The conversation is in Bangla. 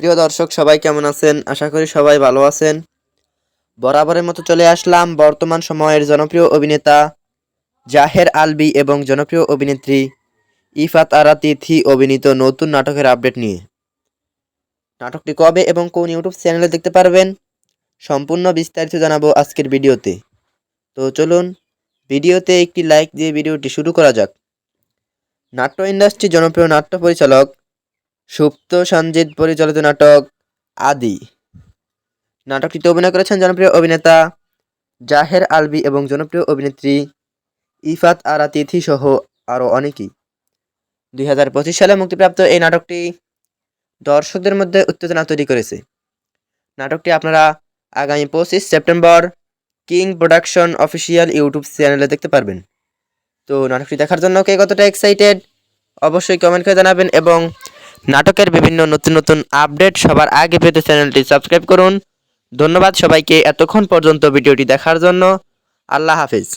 প্রিয় দর্শক সবাই কেমন আছেন? আশা করি সবাই ভালো আছেন। বরাবরের মতো চলে আসলাম বর্তমান সময়ের জনপ্রিয় অভিনেতা জাহের আলভী এবং জনপ্রিয় অভিনেত্রী ইফাত আরা তিথি অভিনীত নতুন নাটকের আপডেট নিয়ে। নাটকটি কবে এবং কোন ইউটিউব চ্যানেলে দেখতে পারবেন সম্পূর্ণ বিস্তারিত জানাবো আজকের ভিডিওতে। তো চলুন ভিডিওতে একটি লাইক দিয়ে ভিডিওটি শুরু করা যাক। নাট্য ইন্ডাস্ট্রির জনপ্রিয় নাট্য পরিচালক সুপ্ত সঞ্জিত পরিচালিত নাটক আদি। নাটকটিতে অভিনয় করেছেন জনপ্রিয় অভিনেতা জাহের আলভী এবং জনপ্রিয় অভিনেত্রী ইফাত আরা তিথি সহ আরও অনেকেই। 2025 সালে মুক্তিপ্রাপ্ত এই নাটকটি দর্শকদের মধ্যে উত্তেজনা তৈরি করেছে। নাটকটি আপনারা আগামী 25 September king production official YouTube চ্যানেলে দেখতে পারবেন। তো নাটকটি দেখার জন্য কে কতটা এক্সাইটেড অবশ্যই কমেন্ট করে জানাবেন এবং নাটকের বিভিন্ন নতুন নতুন আপডেট সবার আগে পেতে চ্যানেলটি সাবস্ক্রাইব করুন। ধন্যবাদ সবাইকে এতক্ষণ পর্যন্ত ভিডিওটি দেখার জন্য। আল্লাহ হাফেজ।